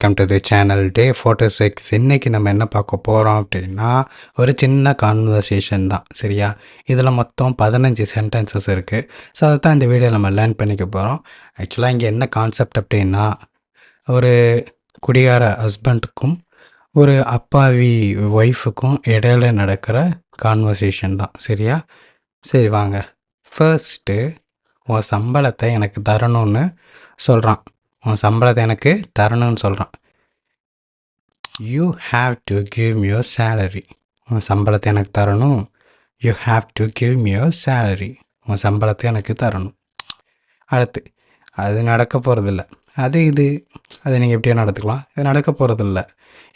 Welcome to the channel டே 46. இன்றைக்கி நம்ம என்ன பார்க்க போகிறோம் அப்படின்னா ஒரு சின்ன கான்வர்சேஷன் தான். சரியா? இதில் மொத்தம் 15 சென்டென்சஸ் இருக்குது. ஸோ அதை தான் இந்த வீடியோ நம்ம லேர்ன் பண்ணிக்க போகிறோம். ஆக்சுவலாக இங்கே என்ன கான்செப்ட் அப்படின்னா, ஒரு குடிகார ஹஸ்பண்டுக்கும் ஒரு அப்பாவி ஒய்ஃபுக்கும் இடையில நடக்கிற கான்வர்சேஷன் தான். சரியா? சரி வாங்க. ஃபர்ஸ்ட்டு உன் சம்பளத்தை எனக்கு தரணும்னு சொல்கிறான். உன் சம்பளத்தை எனக்கு தரணும்னு சொல்கிறான். You have to give me your salary. உன் சம்பளத்தை எனக்கு தரணும். You have to give me your salary. உன் சம்பளத்தை எனக்கு தரணும். அடுத்து, அது நடக்க போகிறதில்ல. அது நீங்கள் எப்படியோ நடத்துக்கலாம். இது நடக்க போகிறதில்ல.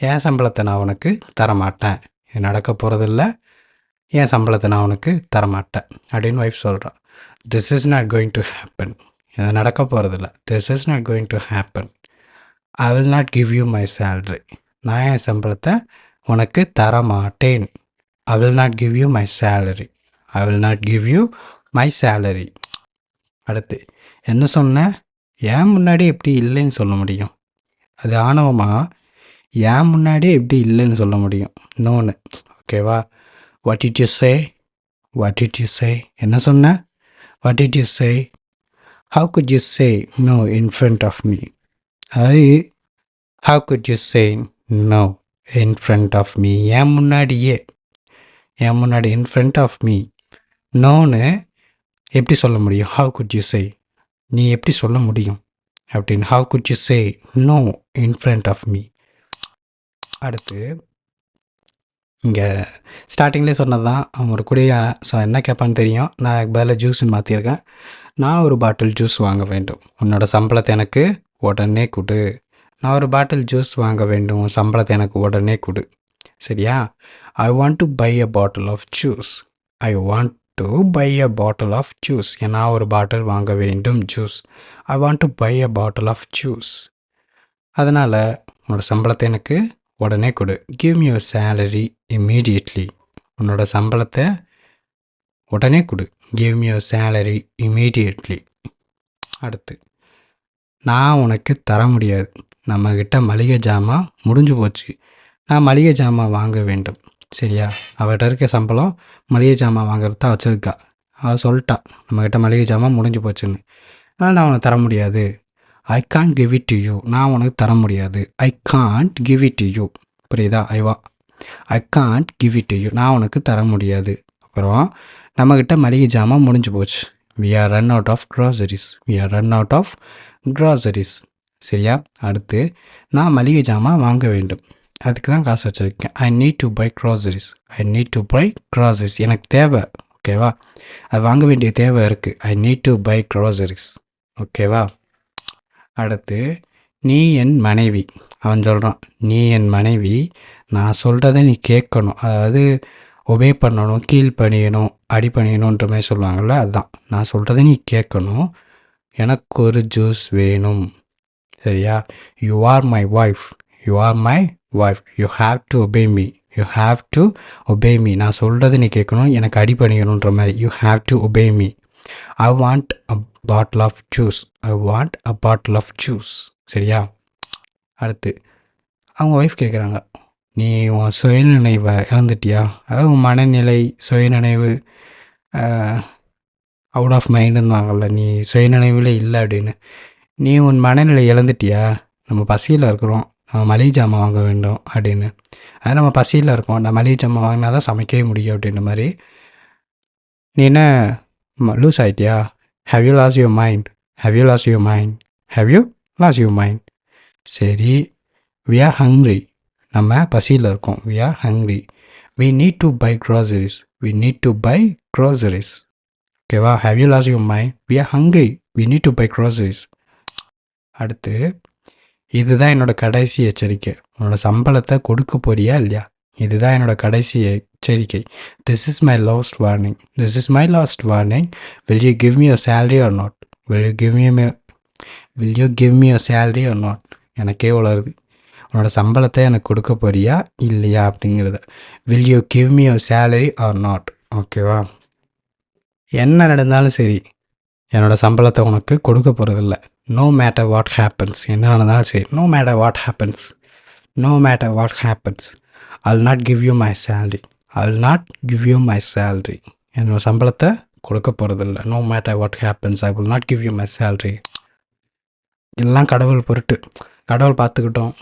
என் சம்பளத்தை நான் உனக்கு தரமாட்டேன். இது நடக்க போகிறதில்ல. என் சம்பளத்தை நான் உனக்கு தரமாட்டேன் அப்படின்னு ஒய்ஃப் சொல்கிறான். This is not going to happen. இது நடக்க போகிறதில்ல. This is not going to happen. I will not give you my salary. நான் என் சம்பளத்தை உனக்கு தரமாட்டேன். ஐ will not give you my salary. I will not give you my salary. அடுத்து, என்ன சொன்னேன்? ஏன் முன்னாடி எப்படி இல்லைன்னு சொல்ல முடியும்? அது ஆணவமா? ஏன் முன்னாடி எப்படி இல்லைன்னு சொல்ல முடியும்? நோன்னு. ஓகேவா? What did you say? What did you say? என்ன சொன்ன? What did you say? How could you say no in front of me? How could you say no in front of me? ஏன் முன்னாடியே, ஏன் முன்னாடி in front of me. நோன்னு எப்படி சொல்ல முடியும்? How could you say? நீ எப்படி சொல்ல முடியும் அப்படின்னு. How could you say no in front of me? அடுத்து, இங்கே ஸ்டார்டிங்லேயே சொன்னது தான். அவன் ஒரு குடியா ஸோ என்ன கேட்பான்னு தெரியும். நான் பதில் ஜூஸ்ன்னு மாற்றிருக்கேன். நான் ஒரு பாட்டில் ஜூஸ் வாங்க வேண்டும். உன்னோட சம்பளத்தை எனக்கு உடனே கொடு. நான் ஒரு பாட்டில் ஜூஸ் வாங்க வேண்டும். சம்பளத்தை எனக்கு உடனே கொடு. சரியா? I want to buy a bottle of juice. I want to buy a bottle of juice. நான் ஒரு பாட்டில் வாங்க வேண்டும் juice. I want to buy a bottle of juice. அதனால் உன்னோட சம்பளத்தை எனக்கு உடனே கொடு. Give me your salary immediately. உன்னோட சம்பளத்தை உடனே கொடு. Give me your salary immediately. அடுத்து, நான் உனக்கு தர முடியாது. நம்மக்கிட்ட மளிகை ஜாமான் முடிஞ்சு போச்சு. நான் மளிகை ஜாமான் வாங்க வேண்டும். சரியா? அவகிட்ட இருக்க சம்பளம் மளிகை ஜாமான் வாங்குறது தான் வச்சுருக்கா. அவள் சொல்லிட்டா நம்மக்கிட்ட மளிகை ஜாமான் முடிஞ்சு போச்சுன்னு. ஆனால் நான் உனக்கு தர முடியாது. I can't give it to you. நான் உனக்கு தர முடியாது. I can't give it to you. புரியுதா? I can't give it to you. நான் உனக்கு தர முடியாது. அப்புறம், நம்மக்கிட்ட மளிகை ஜாமான் முடிஞ்சு போச்சு. we are run out of groceries. we are run out of groceries. சரியா? அடுத்து, நான் மளிகை ஜாமான் வாங்க வேண்டும். அதுக்கு தான் காசு வச்சுருக்கேன். I need to buy groceries. I need to buy groceries. எனக்கு தேவை. ஓகேவா? அது வாங்க வேண்டிய தேவை இருக்குது. I need to buy groceries. ஓகேவா? அடுத்து, நீ என் மனைவி. அவன் சொல்கிறான், நீ என் மனைவி. நான் சொல்கிறத நீ கேட்கணும். அதாவது ஒபே பண்ணணும், கீழ் பணியணும், அடி பணியணுன்ற மாதிரி சொல்லுவாங்கள்ல, அதுதான். நான் சொல்கிறத நீ கேட்கணும். எனக்கு ஒரு ஜூஸ் வேணும். சரியா? You are my wife. You are my wife. You have to obey me. You have to obey me. நான் சொல்கிறத நீ கேட்கணும், எனக்கு அடி பணியணுன்ற மாதிரி. You have to obey me. I want a bottle of juice. I want a bottle of juice. சரியா? அடுத்து, அவங்க ஒய்ஃப் கேட்குறாங்க, நீ உன் சுயநினைவை இழந்துட்டியா? அதாவது உன் மனநிலை, சுயநினைவு, அவுட் ஆஃப் மைண்டுன்னுவாங்கள்ல, நீ சுயநினைவில் இல்லை அப்படின்னு. நீ உன் மனநிலை இழந்துட்டியா? நம்ம பசியில் இருக்கிறோம், நம்ம மளிகை ஜாமான் வாங்க வேண்டும் அப்படின்னு. அது நம்ம பசியில் இருக்கோம், நம்ம மளிகை ஜாமான் வாங்கினா தான் சமைக்கவே முடியும் அப்படின்ற மாதிரி. நீ என்ன லூஸ் ஆகிட்டியா? Have you lost your mind? Have you lost your mind? Have you lost your mind? சரி, we are hungry. நம்ம பசியில் இருக்கோம். we are hungry. we need to buy groceries. we need to buy groceries. ஓகேவா? have you lost your mind? we are hungry. we need to buy groceries. அடுத்து, இதுதான் என்னோட கடைசி எச்சரிக்கை. உன்னோட சம்பளத்தை கொடுக்க போறியா இல்லையா? இதுதான் என்னோட கடைசி எச்சரிக்கை. this is my last warning. this is my last warning. will you give me your salary or not? will you give me your salary or not? எனக்கே உளருது. உன்னோட சம்பளத்தை எனக்கு கொடுக்க போறியா இல்லையா அப்படிங்கிறத. Will you give me your salary or not? ஓகேவா? என்ன நடந்தாலும் சரி, என்னோடய சம்பளத்தை உனக்கு கொடுக்க போகிறதில்ல. நோ மேட்டர் வாட் ஹேப்பன்ஸ், என்ன நடந்தாலும் சரி, no matter what happens, no matter what happens, I will not give you my salary, I will not give you my salary, என்னோட சம்பளத்தை கொடுக்க போகிறதில்ல. No matter what happens, I will not give you my salary. எல்லாம் கடவுள் பொருட்டு, கடவுள் பார்த்துக்கிட்டோம்,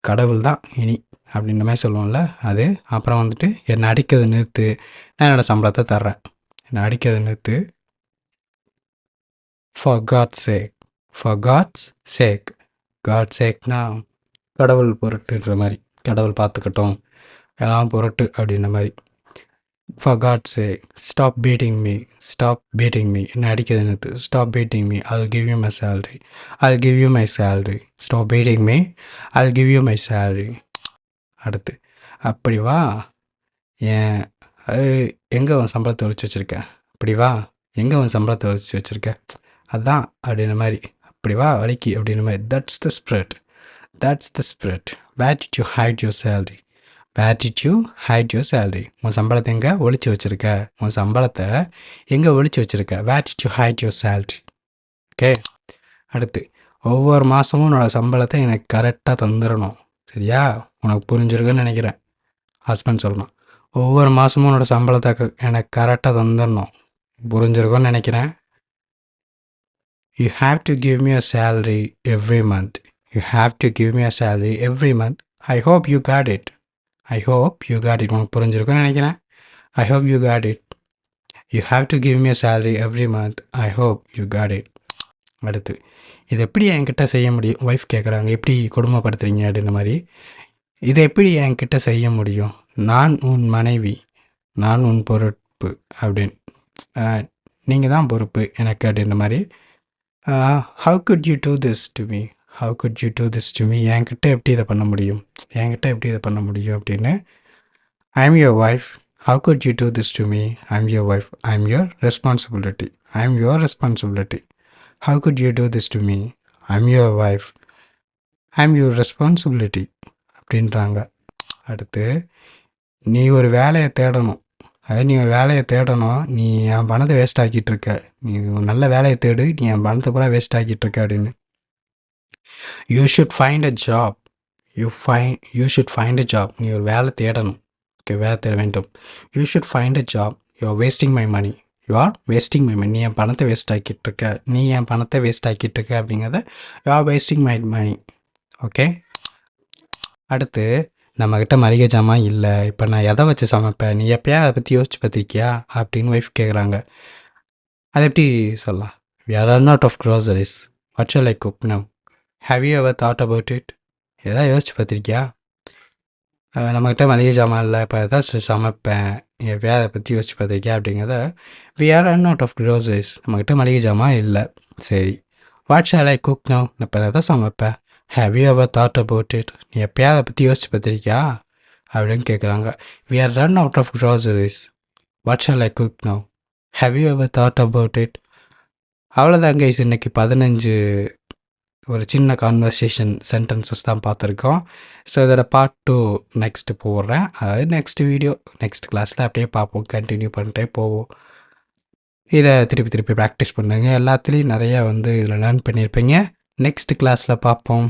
கடவுள் தான் இனி அப்படின்ற மாதிரி சொல்லுவோம்ல அது. அப்புறம் வந்துட்டு என்னை அடிக்கிறதை நிறுத்து, நான் என்னோடய சம்பளத்தை தர்றேன். என்னை அடிக்கிறதை நிறுத்து. For God's sake, for God's sake, God சேக்னா கடவுள் பொருட்டுன்ற மாதிரி, கடவுள் பார்த்துக்கட்டும் எல்லாம் பொருட்டு அப்படின்ற மாதிரி. For God's sake stop beating me, stop beating me, என்னை அடிக்கிறது நிறுத்து. Stop beating me, I will give you my salary, I will give you my salary. Stop beating me, I will give you my salary. அடுத்து, அப்படி வா, ஏன் அது எங்கே உன் சம்பளத்தை ஒழிச்சு வச்சுருக்க, அப்படி வா, எங்கே உன் சம்பளத்தை ஒழிச்சு வச்சுருக்க, அதான் அப்படின்ற மாதிரி, அப்படி வா வலிக்கு அப்படின்ற மாதிரி. That's the spirit, that's the spirit. Where did you hide your salary, where did you hide your salary, உன் சம்பளத்தை எங்கே ஒழிச்சு வச்சுருக்க, உன் சம்பளத்தை எங்கே ஒழிச்சு வச்சுருக்க, where did you hide your salary. Okay. அடுத்து, ஒவ்வொரு மாதமும் உன்னோட சம்பளத்தை எனக்கு கரெக்டாக தந்துடணும், சரியா? உனக்கு புரிஞ்சிருக்குன்னு நினைக்கிறேன். ஹஸ்பண்ட் சொல்லணும், ஒவ்வொரு மாதமும் உன்னோட சம்பளத்தை எனக்கு கரெக்டாக தந்துடணும், புரிஞ்சிருக்குன்னு நினைக்கிறேன். You have to give me a salary every month, you have to give me a salary every month. I hope you got it, I hope you got it. உனக்கு புரிஞ்சிருக்குன்னு நினைக்கிறேன். I hope you got it. You have to give me a salary every month, I hope you got it. அடுத்து, இது எப்படி என்கிட்ட செய்ய முடியும்? Wife கேட்குறாங்க, எப்படி கொடுமைப்படுத்துறீங்க அப்படின்ற மாதிரி. இதை எப்படி என்கிட்ட செய்ய முடியும்? நான் உன் மனைவி, நான் உன் பொறுப்பு அப்படின்னு, நீங்கள் தான் பொறுப்பு எனக்கு அப்படின்ற மாதிரி. How good you do this to me, how good you do this to me, என்கிட்ட எப்படி இதை பண்ண முடியும், என்கிட்ட எப்படி இதை பண்ண முடியும் அப்படின்னு. I am your wife, how good you do this to me, I am your wife, I am your responsibility, I am your responsibility. How good you do this to me, I am your wife, I am your responsibility அப்படின்றாங்க. அடுத்து, நீ ஒரு வேலையை தேடணும், அதாவது நீ ஒரு வேலையை தேடணும், நீ என் பணத்தை வேஸ்ட் ஆக்கிட்டு இருக்க, நீ ஒரு நல்ல வேலையை தேடு, நீ என் பணத்தை பூரா வேஸ்ட் ஆக்கிட்டு இருக்க அப்படின்னு. You should find a job, you should find a job, நீ ஒரு வேலை தேடணும், ஓகே, வேலை தேட வேண்டும். You should find a job, you are wasting my money, you are wasting my money, நீ என் பணத்தை வேஸ்ட் ஆக்கிட்டு இருக்க, நீ என் பணத்தை வேஸ்ட் ஆக்கிட்டு இருக்க அப்படிங்கிறத, you are wasting my money. Okay. அடுத்து, நம்மக்கிட்ட மளிகை ஜாமான் இல்லை, இப்போ நான் எதை வச்சு சமைப்பேன், நீ எப்போயா அதை பற்றி யோசிச்சு பார்த்திருக்கியா அப்படின்னு ஒய்ஃப் கேட்குறாங்க. அதை எப்படி சொல்லலாம்? we are run out of groceries, what shall I cook now, have you ever thought about it? எதாவது யோசிச்சு பார்த்திருக்கியா? நம்மக்கிட்ட மளிகை ஜாமான் இல்லை, இப்போ எதாவது சமைப்பேன், எப்போயா அதை பற்றி யோசிச்சு பார்த்திருக்கியா அப்படிங்கிறத. we are run out of groceries, நம்மக்கிட்ட மளிகை ஜாமான் இல்லை, சரி. what shall I cook now, இப்போ எதாவது சமைப்பேன். have you ever thought about it, நீ எப்போயா அதை பற்றி யோசிச்சு பார்த்திருக்கியா அப்படின்னு கேட்குறாங்க. we are run out of groceries, what shall I cook now, have you ever thought about it. அவ்வளோதான் கைஸ், இன்றைக்கி 15 ஒரு சின்ன கான்வர்சேஷன் சென்டென்சஸ் தான் பார்த்துருக்கோம். ஸோ இதோட பார்ட் 2 நெக்ஸ்ட்டு போடுறேன், அதாவது நெக்ஸ்ட் வீடியோ நெக்ஸ்ட் கிளாஸில் அப்படியே பார்ப்போம், கண்டினியூ பண்ணிட்டே போவோம். இதை திருப்பி ப்ராக்டிஸ் பண்ணுங்க, எல்லாத்துலேயும் நிறையா இதில் லேர்ன் பண்ணியிருப்பீங்க. நெக்ஸ்ட் கிளாஸில் பார்ப்போம்.